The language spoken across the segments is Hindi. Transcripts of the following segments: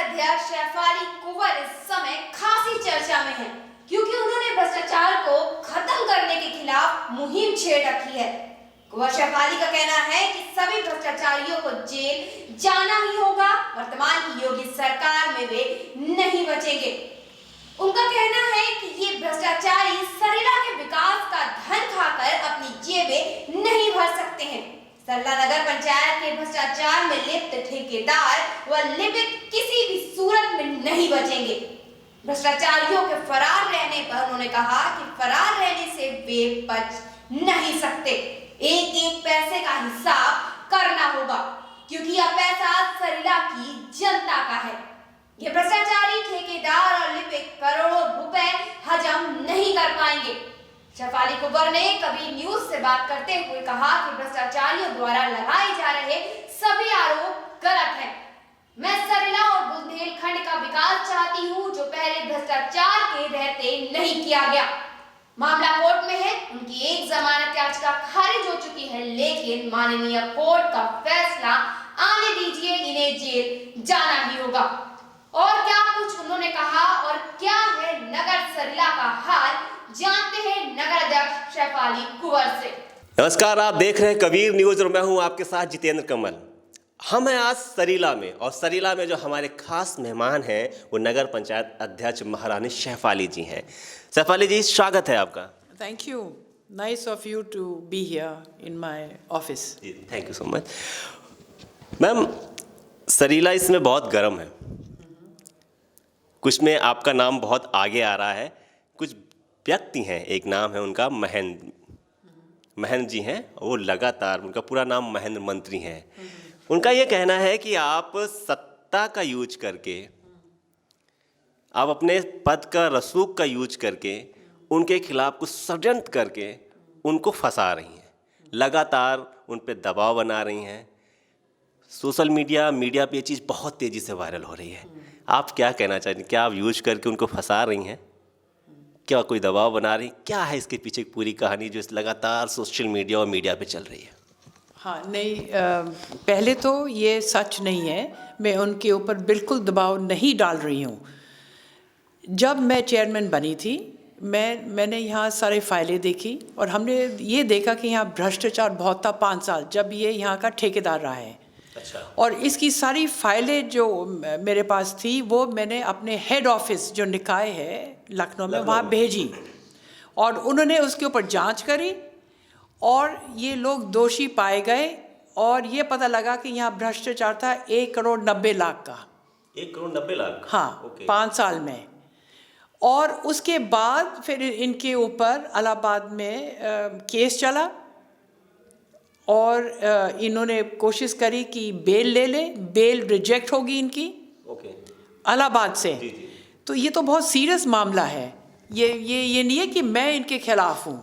अध्यक्ष शेफाली कुंवर इस समय खासी चर्चा में हैं, क्योंकि उन्होंने भ्रष्टाचार को खत्म करने के खिलाफ मुहिम छेड़ रखी है। कुंवर शेफाली का कहना है कि सभी भ्रष्टाचारियों को जेल जाना ही होगा। वर्तमान की योगी सरकार में वे नहीं बचेंगे। उनका कहना है कि ये भ्रष्टाचारी सरेला के विकास का धन खाकर अपनी जेबें नहीं भर सकते हैं। सरला नगर पंचायत के भ्रष्टाचार में लिप्त ठेकेदार व लिपिक किसी भी सूरत में नहीं बचेंगे। भ्रष्टाचारियों के फरार रहने पर उन्होंने कहा कि फरार रहने से वे बच नहीं सकते। एक एक पैसे का हिसाब करना होगा, क्योंकि यह पैसा सरेला की जनता का है। ये भ्रष्टाचारी ठेकेदार और लिपिक करोड़ों रुपए हजम नहीं कर पाएंगे। शेफाली कुंवर ने कभी न्यूज से बात करते हुए कहा कि भ्रष्टाचारियों द्वारा लगाए जा रहे सभी आरोप गलत हैं। मैं सरेला और बुंदेलखंड का विकास चाहती हूं, जो पहले भ्रष्टाचार के रहते नहीं किया गया। मामला कोर्ट में है। उनकी एक जमानत याचिका खारिज हो चुकी है, लेकिन माननीय कोर्ट का फैसला आने दीजिए, इन्हें जेल जाना ही होगा। और क्या कुछ उन्होंने कहा और क्या है नगर सरेला का हाल, जानते हैं नगर अध्यक्ष शेफाली कुंवर से। नमस्कार, आप देख रहे हैं कबीर न्यूज और मैं हूं आपके साथ जितेंद्र कमल। हम हैं आज सरेला में, और सरेला में जो हमारे खास मेहमान हैं वो नगर पंचायत अध्यक्ष महारानी शेफाली जी हैं। शेफाली जी, स्वागत है आपका। Thank you. Nice of you to be here in my office. Thank you so much. Ma'am, सरेला इसमें बहुत गर्म है, कुछ में आपका नाम बहुत आगे आ रहा है। कुछ व्यक्ति हैं, एक नाम है उनका महेंद्र जी हैं, वो लगातार, उनका पूरा नाम महेंद्र मंत्री हैं। उनका ये कहना है कि आप सत्ता का यूज करके, आप अपने पद का रसूख का यूज करके उनके खिलाफ कुछ षड्यंत्र करके उनको फंसा रही हैं, लगातार उन पे दबाव बना रही हैं। सोशल मीडिया पे ये चीज़ बहुत तेज़ी से वायरल हो रही है। आप क्या कहना चाहते हैं? क्या आप यूज करके उनको फंसा रही हैं? क्या कोई दबाव बना रही? क्या है इसके पीछे पूरी कहानी जो इस लगातार सोशल मीडिया और मीडिया पे चल रही है? हाँ, नहीं, पहले तो ये सच नहीं है। मैं उनके ऊपर बिल्कुल दबाव नहीं डाल रही हूँ। जब मैं चेयरमैन बनी थी, मैंने यहाँ सारे फाइलें देखी और हमने ये देखा कि यहाँ भ्रष्टाचार बहुत था 5 साल जब ये यहाँ का ठेकेदार रहा है। अच्छा। और इसकी सारी फाइलें जो मेरे पास थी वो मैंने अपने हेड ऑफिस जो निकाय है लखनऊ में वहाँ भेजी, और उन्होंने उसके ऊपर जांच करी और ये लोग दोषी पाए गए। और ये पता लगा कि यहाँ भ्रष्टाचार था 1,90,00,000 का। 1,90,00,000? हाँ, ओके। 5 साल में। और उसके बाद फिर इनके ऊपर इलाहाबाद में केस चला और इन्होंने कोशिश करी कि बेल ले ले, बेल रिजेक्ट होगी इनकी। ओके। इलाहाबाद से। जी जी। तो ये तो बहुत सीरियस मामला है। ये नहीं है कि मैं इनके खिलाफ हूँ।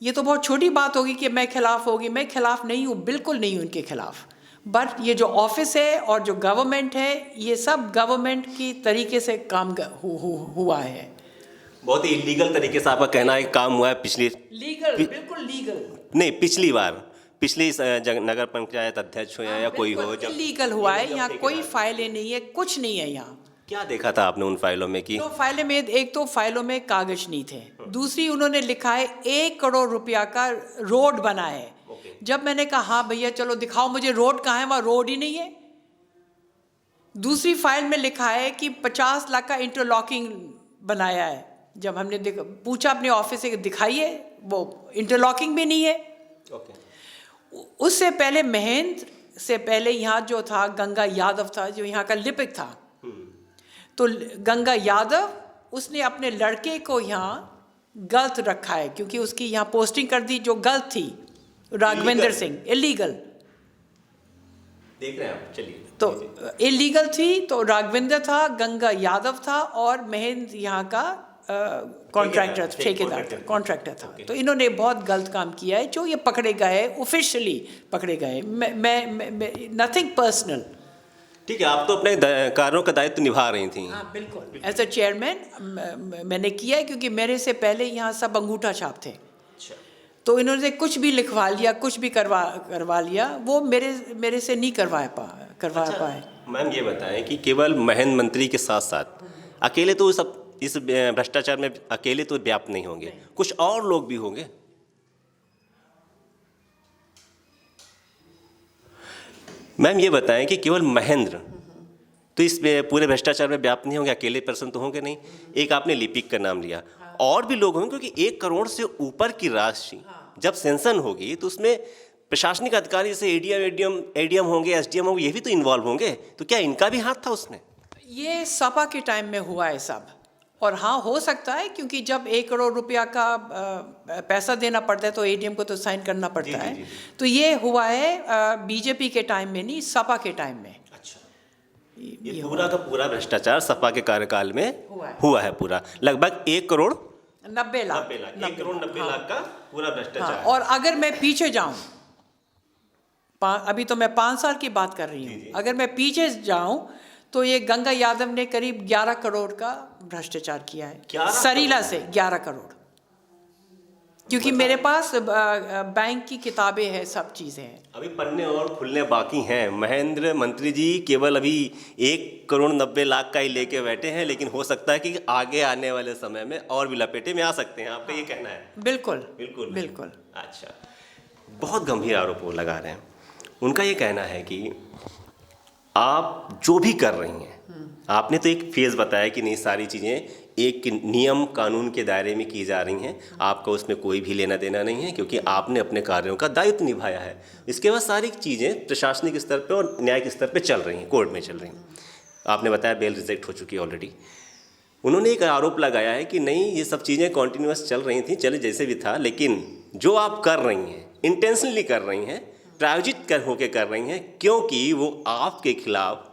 ये तो बहुत छोटी बात होगी कि मैं खिलाफ होगी। मैं खिलाफ नहीं हूँ, बिल्कुल नहीं हूँ इनके खिलाफ। बट ये जो ऑफिस है और जो गवर्नमेंट है, ये सब गवर्नमेंट की तरीके से काम हुआ है। बहुत ही इलीगल तरीके से आपका कहना है काम हुआ है। बिल्कुल लीगल नहीं, पिछली नगर पंचायत अध्यक्ष हो या कोई हो, जब लीगल हुआ है। यहाँ कोई फाइलें नहीं है, कुछ नहीं है यहाँ। क्या देखा था आपने उन फाइलों में? कि तो फाइलें में, एक तो फाइलों में कागज नहीं थे, दूसरी उन्होंने लिखा है 1 करोड़ रुपया का रोड बना है। जब मैंने कहा हाँ भैया चलो दिखाओ मुझे रोड कहाँ है, वहाँ रोड ही नहीं है। दूसरी फाइल में लिखा है कि 50 लाख का इंटरलॉकिंग बनाया है। जब हमने पूछा अपने ऑफिस से दिखाइए, वो इंटरलॉकिंग भी नहीं है। उससे पहले महेंद्र से पहले यहाँ जो था गंगा यादव था, जो यहाँ का लिपिक था। तो गंगा यादव, उसने अपने लड़के को यहाँ गलत रखा है, क्योंकि उसकी यहाँ पोस्टिंग कर दी जो गलत थी, राघवेंद्र सिंह। इलीगल देख रहे हैं आप, चलिए। तो इलीगल थी, तो राघवेंद्र था, गंगा यादव था और महेंद्र यहाँ का ठेकेदार था, कॉन्ट्रैक्टर था। तो इन्होंने बहुत गलत काम किया है, जो ये पकड़े गए, ऑफिशियली पकड़े गए। मैं नथिंग पर्सनल। ठीक है, आप तो अपने कार्यों का दायित्व निभा रही थी। हाँ, बिल्कुल। एज ए चेयरमैन मैंने किया है, क्योंकि मेरे से पहले यहाँ सब अंगूठा छाप थे। अच्छा। तो इन्होंने कुछ भी लिखवा लिया, कुछ भी करवा लिया, वो मेरे से नहीं करवा पाए। मैम ये बताएं कि केवल महेंद्र मंत्री के साथ साथ अकेले तो सब इस भ्रष्टाचार में अकेले तो व्याप्त नहीं होंगे, कुछ और लोग भी होंगे। मैम ये बताएं कि केवल महेंद्र तो इस पूरे भ्रष्टाचार में व्याप्त नहीं होंगे, अकेले पर्सन तो होंगे नहीं। एक आपने लिपिक का नाम लिया, और भी लोग होंगे, क्योंकि 1 करोड़ से ऊपर की राशि जब सेंसन होगी तो उसमें प्रशासनिक अधिकारी जैसे एडीएम होंगे, एसडीएम होंगे, ये भी तो इन्वॉल्व होंगे। तो क्या इनका भी हाथ था उसमें? ये सपा के टाइम में हुआ है सब। और हाँ, हो सकता है, क्योंकि जब 1 करोड़ रुपया का पैसा देना पड़ता है तो एडीएम को तो साइन करना पड़ता है। तो ये हुआ है बीजेपी के टाइम में नहीं, सपा के टाइम में। अच्छा, ये पूरा का पूरा भ्रष्टाचार सपा के कार्यकाल में हुआ है पूरा, लगभग 1 करोड़ 90 लाख 1 करोड़ 90 लाख का पूरा भ्रष्टाचार। हाँ, और अगर मैं पीछे जाऊं, अभी तो मैं 5 साल की बात कर रही हूँ, अगर मैं पीछे जाऊं तो ये गंगा यादव ने करीब 11 करोड़ का भ्रष्टाचार किया है सरीला से। 11 करोड़, क्योंकि मेरे पास बैंक की किताबें हैं, सब चीज़ें हैं। अभी पन्ने और खुलने बाकी हैं। महेंद्र मंत्री जी केवल अभी 1 करोड़ 90 लाख का ही लेके बैठे हैं, लेकिन हो सकता है कि आगे आने वाले समय में और भी लपेटे में आ सकते हैं। आपका ये कहना है? बिल्कुल बिल्कुल बिल्कुल। अच्छा, बहुत गंभीर आरोप वो लगा रहे हैं। उनका ये कहना है कि आप जो भी कर रही हैं, आपने तो एक फेज़ बताया कि नहीं, सारी चीज़ें एक नियम कानून के दायरे में की जा रही हैं, आपका उसमें कोई भी लेना देना नहीं है, क्योंकि आपने अपने कार्यों का दायित्व निभाया है। इसके बाद सारी चीज़ें प्रशासनिक स्तर पर और न्यायिक स्तर पर चल रही हैं, कोर्ट में चल रही हैं। आपने बताया बेल रिजेक्ट हो चुकी है ऑलरेडी। उन्होंने एक आरोप लगाया है कि नहीं, ये सब चीज़ें कॉन्टीन्यूअस चल रही थी, चले जैसे भी था, लेकिन जो आप कर रही हैं, इंटेंशनली कर रही हैं, प्रायोजित होकर कर रही हैं, क्योंकि वो आपके खिलाफ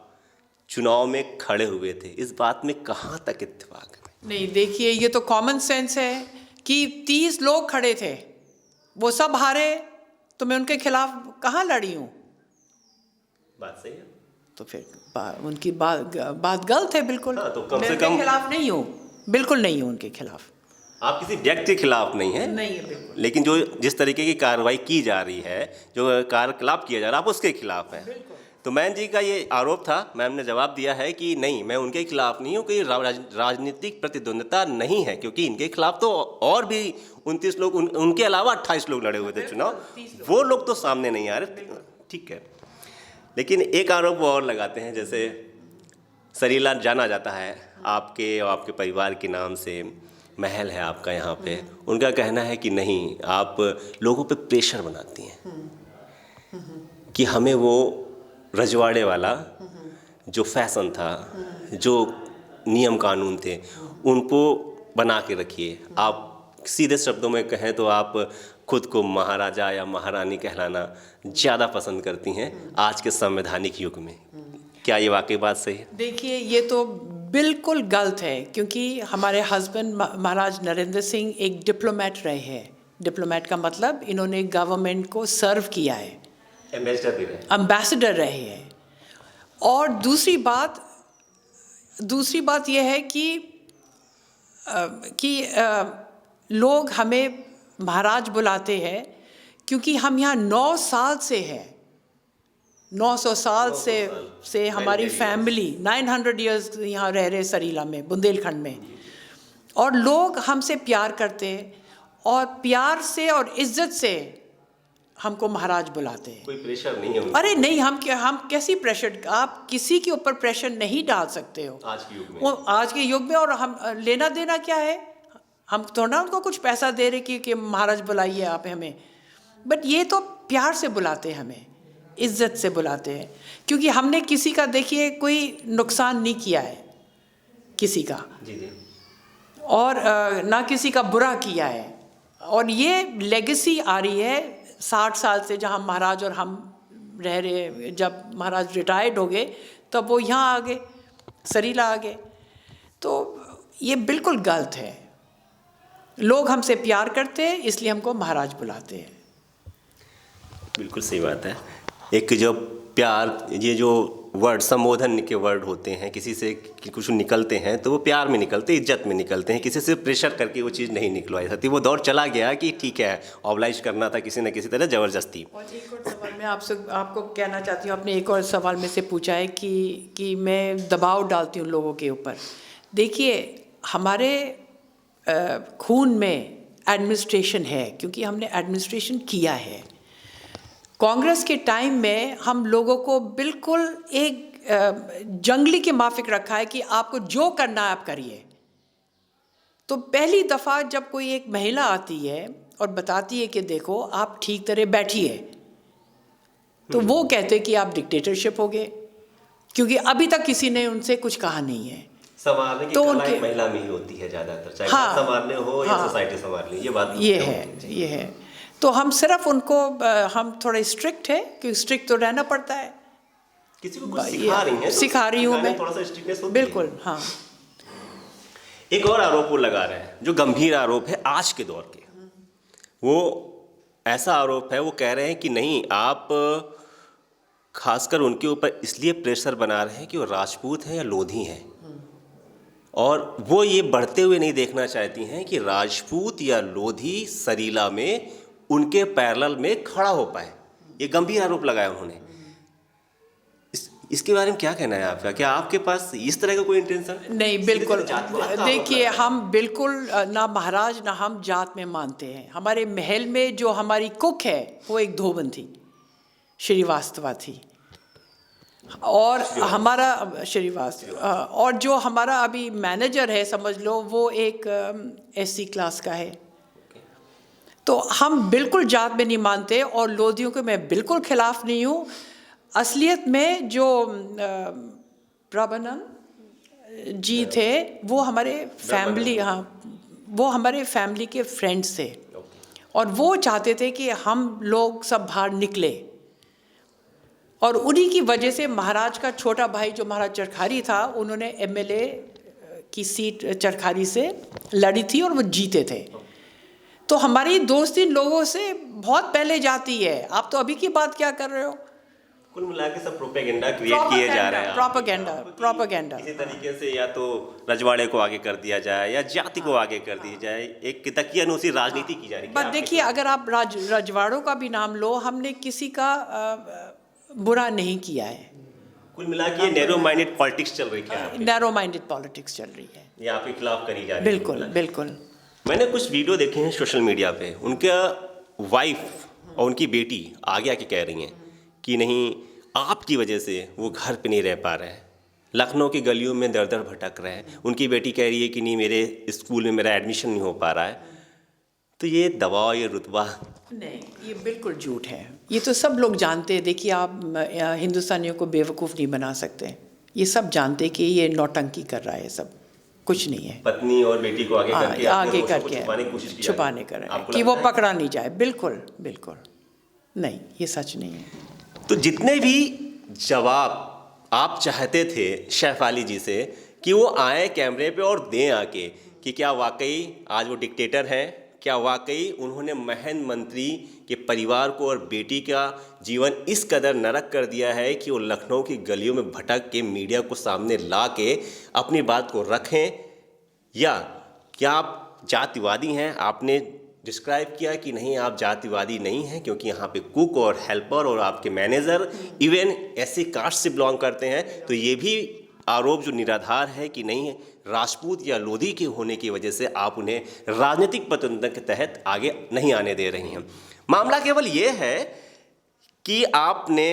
चुनाव में खड़े हुए थे। इस बात में कहाँ तक इत्तेफाक है? नहीं, देखिए, ये तो कॉमन सेंस है कि 30 लोग खड़े थे, वो सब हारे, तो मैं उनके खिलाफ कहाँ लड़ी हूँ? बात सही है। तो फिर उनकी बात गलत है, बिल्कुल। हाँ, तो कम मैं से कम उनके खिलाफ नहीं हूँ, बिल्कुल नहीं हूँ उनके खिलाफ। आप किसी व्यक्ति के खिलाफ नहीं है, नहीं है, बिल्कुल। लेकिन जो जिस तरीके की कार्रवाई की जा रही है, जो कार्यकलाप किया जा रहा है, आप उसके खिलाफ है। तो मैम जी का ये आरोप था, मैम ने जवाब दिया है कि नहीं, मैं उनके खिलाफ नहीं हूँ, कोई राजनीतिक प्रतिद्वंद्विता नहीं है, क्योंकि इनके खिलाफ तो और भी 29 लोग, उनके अलावा 28 लोग लड़े हुए थे चुनाव, वो लोग तो सामने नहीं आ रहे। ठीक है, लेकिन एक आरोप वो और लगाते हैं, जैसे सरीला जाना जाता है आपके और आपके परिवार के नाम से, महल है आपका यहाँ पे। उनका कहना है कि नहीं, आप लोगों पे प्रेशर बनाती हैं कि हमें वो रजवाड़े वाला जो फैशन था, जो नियम कानून थे, उनको बना के रखिए। आप सीधे शब्दों में कहें तो आप खुद को महाराजा या महारानी कहलाना ज़्यादा पसंद करती हैं आज के संवैधानिक युग में। क्या ये वाकई बात सही है? देखिए, ये तो बिल्कुल गलत है, क्योंकि हमारे हस्बैंड महाराज नरेंद्र सिंह एक डिप्लोमेट रहे हैं। डिप्लोमेट का मतलब इन्होंने गवर्नमेंट को सर्व किया है, एम्बेसडर रहे हैं। और दूसरी बात यह है कि लोग हमें महाराज बुलाते हैं क्योंकि हम यहाँ 9 साल से हैं। 900 साल से हमारी फैमिली 900 इयर्स यहाँ रह रहे सरीला में, बुंदेलखंड में। और लोग हमसे प्यार करते हैं, और प्यार से और इज्जत से हमको महाराज बुलाते हैं। कोई प्रेशर नहीं है? अरे नहीं, हम कैसी प्रेशर, आप किसी के ऊपर प्रेशर नहीं डाल सकते हो आज के युग में। आज के युग में। और हम लेना देना क्या है, हम तो ना उनको कुछ पैसा दे रहे कि महाराज बुलाइए आप हमें, बट ये तो प्यार से बुलाते हैं, हमें इज्जत से बुलाते हैं, क्योंकि हमने किसी का, देखिए, कोई नुकसान नहीं किया है किसी का। जी। और ना किसी का बुरा किया है। और ये लेगेसी आ रही है 60 साल से, जहाँ महाराज और हम रह रहे। जब महाराज रिटायर्ड हो गए तब वो यहाँ आ गए, सरीला आ गए। तो ये बिल्कुल गलत है। लोग हमसे प्यार करते हैं, इसलिए हमको महाराज बुलाते हैं। बिल्कुल सही बात है। एक जो प्यार, ये जो वर्ड संबोधन के वर्ड होते हैं, किसी से कुछ निकलते हैं तो वो प्यार में निकलते, इज्जत में निकलते हैं, किसी से प्रेशर करके वो चीज़ नहीं निकलवाई जाती। वो दौर चला गया कि ठीक है ऑब्लाइज करना था किसी न किसी तरह ज़बरदस्ती। और एक और सवाल मैं आपको कहना चाहती हूँ, आपने एक और सवाल में से पूछा है कि मैं दबाव डालती हूँ लोगों के ऊपर। देखिए हमारे खून में एडमिनिस्ट्रेशन है, क्योंकि हमने एडमिनिस्ट्रेशन किया है। कांग्रेस के टाइम में हम लोगों को बिल्कुल एक जंगली के माफिक रखा है कि आपको जो करना है आप करिए। तो पहली दफ़ा जब कोई एक महिला आती है और बताती है कि देखो आप ठीक तरह बैठिए, तो वो कहते हैं कि आप डिक्टेटरशिप हो गए, क्योंकि अभी तक किसी ने उनसे कुछ कहा नहीं है। संभालने की कला एक महिला में ही होती है ज़्यादातर, चाहे हाँ, संभालने हो या हाँ, सोसाइटी संभालनी, ये बात ये है। तो हम सिर्फ उनको हम थोड़े स्ट्रिक्ट है, क्योंकि स्ट्रिक्ट तो रहना पड़ता है। किसी को कुछ सिखा रही हैं तो सिखा रही हूँ मैं, थोड़ा सा स्ट्रिक्टनेस होती है। बिल्कुल हाँ। एक और आरोप वो लगा रहे हैं जो गंभीर आरोप है आज के दौर के। वो ऐसा आरोप है, वो कह रहे हैं कि नहीं आप खासकर उनके ऊपर इसलिए प्रेशर बना रहे हैं कि वो राजपूत हैं या लोधी हैं, और वो ये बढ़ते हुए नहीं देखना चाहती हैं कि राजपूत या लोधी सरीला में उनके पैरेलल में खड़ा हो पाए। ये गंभीर आरोप लगाया उन्होंने। इसके बारे में क्या कहना है आपका? क्या आपके पास इस तरह का कोई इंटेंशन? नहीं, बिल्कुल। देखिए हम बिल्कुल ना महाराज ना हम जात में मानते हैं। हमारे महल में जो हमारी कुक है वो एक धोबन थी, श्रीवास्तवा थी, और हमारा श्रीवास्तव, और जो हमारा अभी मैनेजर है समझ लो वो एक एससी क्लास का है। तो हम बिल्कुल जात में नहीं मानते, और लोधियों के मैं बिल्कुल खिलाफ नहीं हूँ। असलियत में जो प्रभुनंद जी थे वो हमारे फैमिली, हाँ वो हमारे फैमिली के फ्रेंड्स थे, और वो चाहते थे कि हम लोग सब बाहर निकले, और उन्हीं की वजह से महाराज का छोटा भाई जो महाराज चरखारी था, उन्होंने एमएलए की सीट चरखारी से लड़ी थी और वो जीते थे। तो हमारी दोस्ती लोगों से बहुत पहले जाती है। आप तो अभी की बात क्या कर रहे हो? कुल मिला के सब प्रोपेगेंडा क्रिएट किए जा रहे हैं। प्रोपेगेंडा किसी तरीके से या तो रजवाड़े को आगे कर दिया जाए या जाति को आगे कर दिया जाए, एक तकियानुसी राजनीति की जा रही है। बट देखिए अगर आप रजवाड़ों का भी नाम लो, हमने किसी का बुरा नहीं किया है। कुल मिला के ये नैरो माइंडेड पॉलिटिक्स चल रही है। नैरो माइंडेड पॉलिटिक्स चल रही है, ये आपके खिलाफ करी जा रही है। बिल्कुल बिल्कुल। मैंने कुछ वीडियो देखे हैं सोशल मीडिया पे, उनका वाइफ और उनकी बेटी आगे आके कह रही हैं कि नहीं आपकी वजह से वो घर पे नहीं रह पा रहे हैं, लखनऊ की गलियों में दर दर भटक रहे हैं। उनकी बेटी कह रही है कि नहीं मेरे स्कूल में मेरा एडमिशन नहीं हो पा रहा है। तो ये दबाव, ये रुतबा, नहीं ये बिल्कुल झूठ है। ये तो सब लोग जानते हैं। देखिए आप हिंदुस्तानियों को बेवकूफ़ नहीं बना सकते। ये सब जानते कि ये नौटंकी कर रहा है, सब कुछ नहीं है। पत्नी और बेटी को आगे करके छुपाने कर रहा है कि वो पकड़ा नहीं जाए। बिल्कुल बिल्कुल नहीं, ये सच नहीं है। तो जितने भी जवाब आप चाहते थे शेफाली जी से कि वो आए कैमरे पे और दें आके कि क्या वाकई आज वो डिक्टेटर हैं, क्या वाकई उन्होंने महन मंत्री के परिवार को और बेटी का जीवन इस कदर नरक कर दिया है कि वो लखनऊ की गलियों में भटक के मीडिया को सामने ला के अपनी बात को रखें, या क्या आप जातिवादी हैं? आपने डिस्क्राइब किया कि नहीं आप जातिवादी नहीं हैं, क्योंकि यहाँ पे कुक और हेल्पर और आपके मैनेजर इवन ऐसे कास्ट से बिलोंग करते हैं। तो ये भी आरोप जो निराधार है कि नहीं राजपूत या लोधी के होने की वजह से आप उन्हें राजनीतिक पतंत्र के तहत आगे नहीं आने दे रही हैं। मामला केवल ये है कि आपने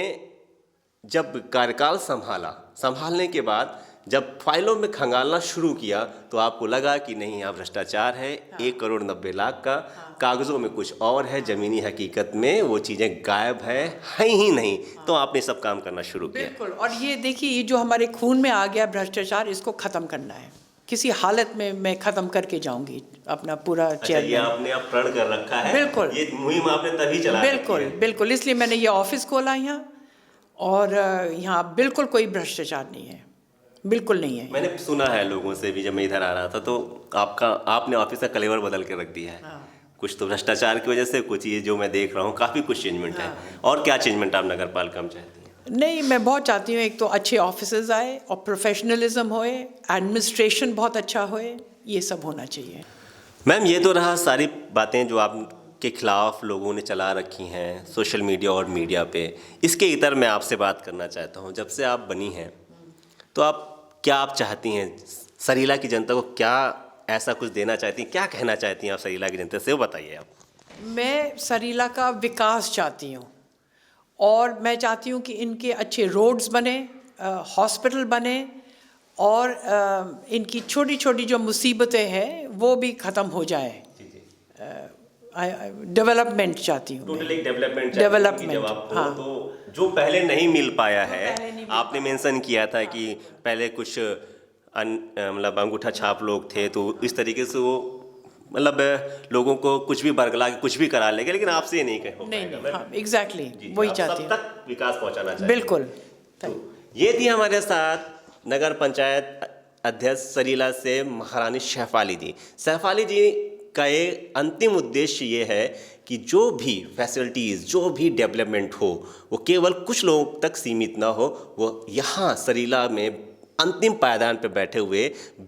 जब कार्यकाल संभालने के बाद जब फाइलों में खंगालना शुरू किया तो आपको लगा कि नहीं यहाँ भ्रष्टाचार है। 1,90,00,000 का कागज़ों में कुछ और है, ज़मीनी हकीकत में वो चीज़ें गायब हैं ही नहीं। तो आपने सब काम करना शुरू किया। बिल्कुल। और ये देखिए ये जो हमारे खून में आ गया भ्रष्टाचार, इसको ख़त्म करना है। किसी हालत में मैं ख़त्म करके जाऊंगी अपना पूरा चेयर। ये आपने अब प्रण कर रखा है? बिल्कुल। ये मुहिम आपने तभी चला? बिल्कुल बिल्कुल। इसलिए मैंने ये ऑफिस खोला यहाँ, और यहाँ बिल्कुल कोई भ्रष्टाचार नहीं है, बिल्कुल नहीं है। मैंने सुना है लोगों से भी, जब मैं इधर आ रहा था तो आपने ऑफिस का कलेवर बदल के रख दिया है। हाँ। कुछ तो भ्रष्टाचार की वजह से, कुछ ये जो मैं देख रहा हूँ काफ़ी कुछ चेंजमेंट है। और क्या चेंजमेंट आप नगर पालिका में चाहती हैं? नहीं, मैं बहुत चाहती हूँ एक तो अच्छे ऑफिसर्स आए और प्रोफेशनलिज्म होए, एडमिनिस्ट्रेशन बहुत अच्छा होए, ये सब होना चाहिए। मैम ये तो रहा सारी बातें जो आपके खिलाफ लोगों ने चला रखी हैं सोशल मीडिया और मीडिया पे। इसके इतर मैं आपसे बात करना चाहता हूँ, जब से आप बनी हैं तो आप चाहती हैं सरीला की जनता को, क्या ऐसा कुछ देना चाहती हैं, क्या कहना चाहती हैं आप सरीला की जनता से, वो बताइए आप। मैं सरीला का विकास चाहती हूँ और मैं चाहती हूँ कि इनके अच्छे रोड्स बने, हॉस्पिटल बने और इनकी छोटी छोटी जो मुसीबतें हैं वो भी ख़त्म हो जाए। डेवलपमेंट चाहती हूँ, टोटल एक डेवलपमेंट डेवलपमेंट, हाँ। तो जो पहले नहीं मिल पाया है, आपने मेंशन किया था कि पहले कुछ मतलब अंगूठा छाप लोग थे, तो इस तरीके से वो मतलब लोगों को कुछ भी बरगला के कुछ भी करा लेंगे, लेकिन आपसे ये नहीं कहो। नहीं, हाँ, एग्जैक्टली वही चाहती हूँ, सब तक विकास पहुंचाना चाहिए। बिल्कुल। तो ये थी हमारे साथ नगर पंचायत अध्यक्ष सरीला से महारानी शहफाली जी। शहफाली जी का ये अंतिम उद्देश्य ये है कि जो भी फैसिलिटीज़, जो भी डेवलपमेंट हो, वो केवल कुछ लोगों तक सीमित ना हो, वो यहाँ सरीला में अंतिम पायदान पर बैठे हुए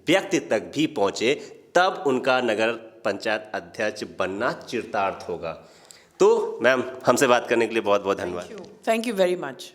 व्यक्ति तक भी पहुँचे, तब उनका नगर पंचायत अध्यक्ष बनना चिरतार्थ होगा। तो मैम, हमसे बात करने के लिए बहुत बहुत धन्यवाद। Thank you very much.